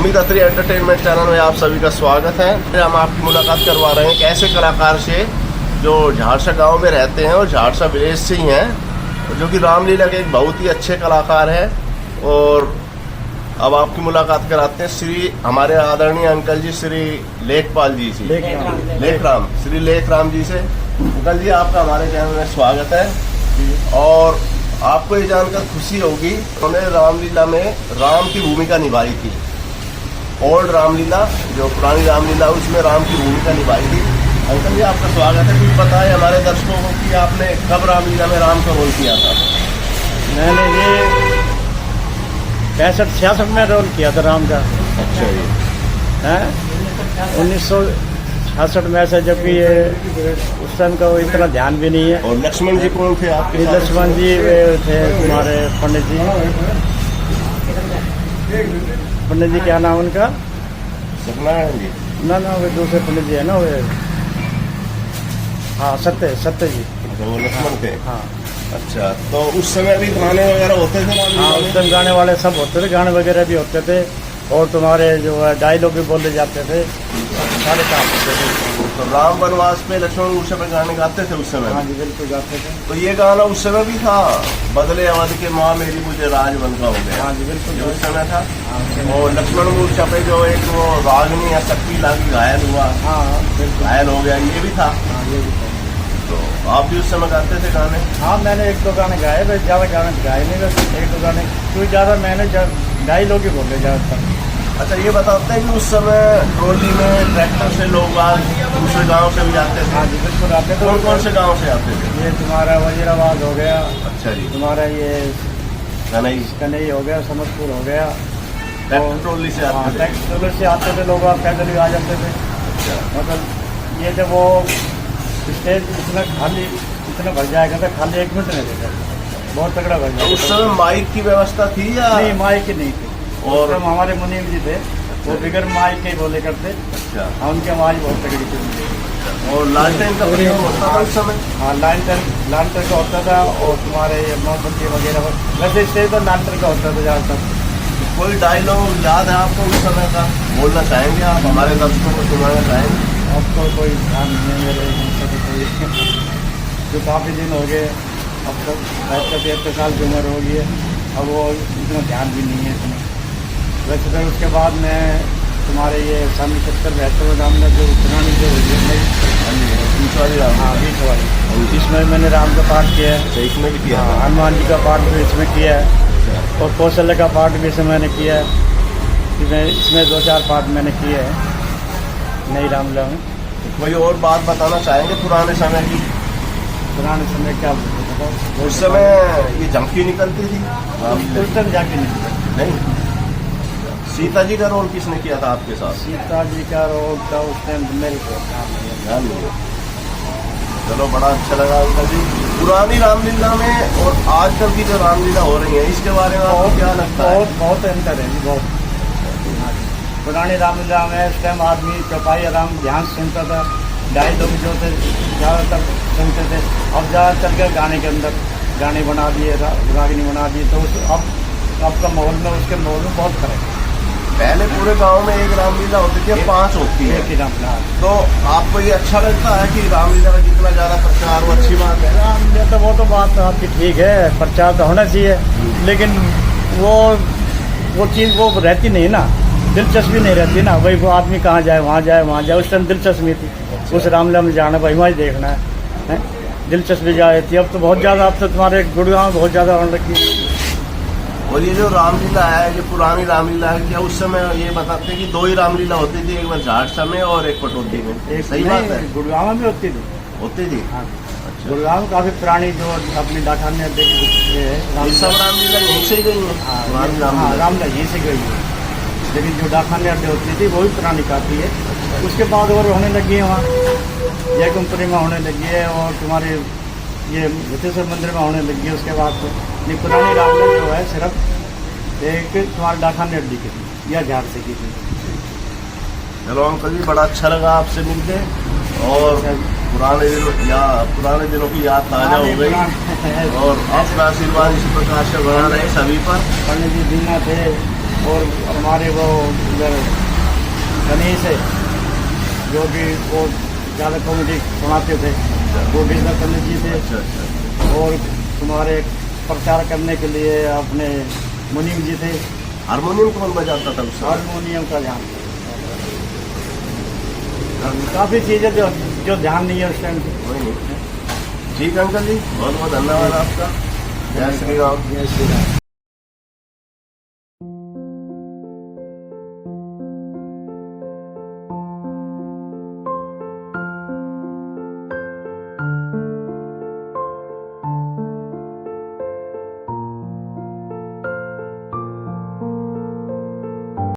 उम्मीद अत्री entertainment channel में आप सभी का स्वागत है। हम आपकी मुलाकात करवा रहे हैं एक ऐसे कलाकार से जो झारसा गांव में रहते हैं और झारसा विलेज से ही हैं, जो कि रामलीला के एक बहुत ही अच्छे कलाकार हैं। और अब आपकी मुलाकात कराते हैं श्री हमारे आदरणीय अंकल जी श्री लेखपाल जी से, श्री लेखराम जी से। अंकल जी, आपका हमारे चैनल में स्वागत है। और आपको ये जानकर खुशी होगी, उन्होंने रामलीला में राम की भूमिका निभाई थी। ओल्ड रामलीला, जो पुरानी रामलीला उसमें राम की भूमिका निभाई थी। अंकल जी, आपका स्वागत है। कुछ बताएं हमारे दर्शकों को कि आपने कब रामलीला में राम का रोल किया था? मैंने ये 65-66 में रोल किया था राम का। अच्छा जी। है 1966 में से, जबकि ये उस टाइम का वो इतना ध्यान भी नहीं है। और लक्ष्मण जी कौन थे आपके? लक्ष्मण जी थे तुम्हारे पंडित जी, क्या नाम उनका? सत्यनारायण जी? ना वे दूसरे पंडित जी है ना, वे हाँ सत्य जी। अच्छा, वो लक्ष्मण थे। हाँ। अच्छा, तो उस समय भी गाने वगैरह होते थे रामलीला हाँ, में? उस टाइम गाने वाले सब होते थे, गाने वगैरह भी होते थे और तुम्हारे जो है डायलॉग भी बोले जाते थे, सारे काम होते थे। तो राम वनवास पे लक्ष्मण मूर्छा पे गाने गाते थे उस समय? हाँ जी, बिल्कुल गाते थे। तो ये गाना उस समय भी था, बदले अवध के माँ मेरी मुझे राज बन का हो गया। हाँ जी, बिल्कुल उस समय था। हाँ, और लक्ष्मण मूर्छा पे जो एक वो रागनी या शक्ति लागी घायल हुआ, हाँ बिल्कुल घायल हो गया, ये भी था। हाँ, ये भी था। तो आप भी उस समय गाते थे गाने? हाँ, मैंने एक दो गाने गाए, बस ज़्यादा गाने गाए नहीं, बस एक दो गाने, क्योंकि ज़्यादा मैंने डायलॉग ही बोले ज़्यादातर। अच्छा, ये बताते हैं कि उस समय ट्रॉली में ट्रैक्टर से लोग आज दूसरे गांव से भी जाते थे? हाँ जी, बिल्कुल आते थे। कौन से गांव से आते थे? ये तुम्हारा वजीराबाद हो गया, अच्छा जी। तुम्हारा ये कन्हई हो गया, समझपुर हो गया, ट्रैक्टर ट्रॉली से हाँ आते थे? ट्रैक्टर से आते थे लोग, पैदल भी आ जाते थे। अच्छा। मतलब ये जब वो स्टेज इतना भर जाएगा तो खाली 1 मिनट नहीं देगा, बहुत तगड़ा भर जाएगा। उस समय माइक की व्यवस्था थी या नहीं, माइक नहीं थी। और हम हमारे मुनीम जी थे, वो बिगर माइक के ही बोले करते। अच्छा। हाँ, उनकी आवाज़ बहुत तगड़ी थी। और लालटेन का प्रयोग होता था उस समय? हाँ, लालटेन का होता था, और तुम्हारे ये मोमबत्ती वगैरह, वैसे स्टेज पर लालटेन का होता था ज़्यादातर। कोई डायलॉग याद है आपको उस समय का, बोलना चाहेंगे आप, हमारे दर्शकों को सुनाना चाहेंगे? अब तो कोई ध्यान नहीं है मेरे हमसे, तो कोई जो काफ़ी दिन हो गए, अब तो 75 साल की उम्र हो गई है, अब वो इतना ध्यान भी नहीं है इतना। वैसे तो उसके बाद मैं तुम्हारे ये 70-72 राम में जो पुरानी जो बीच वाली राम? हाँ, बीच वाली, इसमें मैंने राम का पाठ किया है। इसमें भी किया? हाँ, हनुमान जी का पाठ भी इसमें किया है, और कौशल्य का पाठ भी इसमें मैंने किया है। इसमें 2-4 पाठ मैंने किए हैं नई रामलीला में। कोई और बात बताना चाहेंगे पुराने समय की? पुराने समय क्या बताओ? उस समय ये झमकी निकलती थी? उस टाइम जाके नहीं। सीता जी का रोल किसने किया था आपके साथ? सीता जी का रोल का उस टाइम मेरे को ध्यान नहीं है। चलो, बड़ा अच्छा लगा अंकल जी। पुरानी रामलीला में और आजकल की जो रामलीला हो रही है, इसके बारे में आपको क्या लगता है? बहुत अंतर है जी, बहुत। पुरानी रामलीला में इस टाइम आदमी चौपाई आराम ध्यान से सुनता था, डायलॉग जो थे ज़्यादातर सुनते थे। अब ज़्यादातर के गाने के अंदर गाने बना दिए, रागिनी बना दिए, तो अब का माहौल में उसके माहौल में बहुत फर्क है। पहले पूरे गांव में एक रामलीला होती थी, 5 होती है। एक ही रामलीला। तो आपको ये अच्छा लगता है कि रामलीला का जितना ज़्यादा प्रचार हो, अच्छी बात है? रामलीला तो वो तो बात आपकी ठीक है, प्रचार तो होना चाहिए, लेकिन वो चीज़ वो रहती नहीं ना, दिलचस्पी नहीं रहती ना। भाई वो आदमी कहाँ जाए, वहाँ जाए। उस टाइम दिलचस्पी थी। अच्छा। उस रामलीला में जाना, भाई वहाँ ही देखना है, दिलचस्पी ज़्यादा थी। अब तो बहुत ज़्यादा, अब तो तुम्हारे गुड़गांव में बहुत ज़्यादा होने लगी। और ये जो रामलीला है, ये पुरानी रामलीला है, क्या उस समय ये बताते हैं कि 2 ही रामलीला होती थी, एक बार झारसा में और एक पटौदी में? सही बात है? गुड़गांव में भी होती थी। होती थी? हाँ, अच्छा। गुड़गांव में काफ़ी पुरानी जो अपनी डाकखाने ये सब रामलीला यहीं से ही गई है? पुरानी हाँ, रामलीला यहीं से गई है, लेकिन जो डाकखाने अड्डे होती थी वो भी पुरानी काफ़ी है। उसके बाद और होने लगी है, वहाँ जयकुंपरी में होने लगी है, और तुम्हारे ये भूतेश्वर मंदिर में होने लगी है। उसके बाद तो ये पुरानी रामलीला जो है सिर्फ एक तुम्हारे डाकखाने अड्डे की थी या झारसे की थी। चलो अंकल जी, बड़ा अच्छा लगा आपसे मिलके, और पुराने दिनों की याद ताज़ा हो गई, और आपका आशीर्वाद इसी प्रकार से बना रहे सभी पर। पंडित जी दीना थे, और हमारे वो इधर गणेश है जो भी वो ज़्यादा कॉमेडी सुनाते थे, वो बिजनेस करने जी थे। अच्छा अच्छा। और तुम्हारे प्रचार करने के लिए अपने मुनीम जी थे। हारमोनियम कौन बजाता था उस समय? हारमोनियम का ध्यान, काफ़ी चीज़ें जो ध्यान नहीं है उस टाइम। वही नहीं। ठीक अंकल जी, बहुत बहुत धन्यवाद आपका। जय श्री राम। जय श्री राम।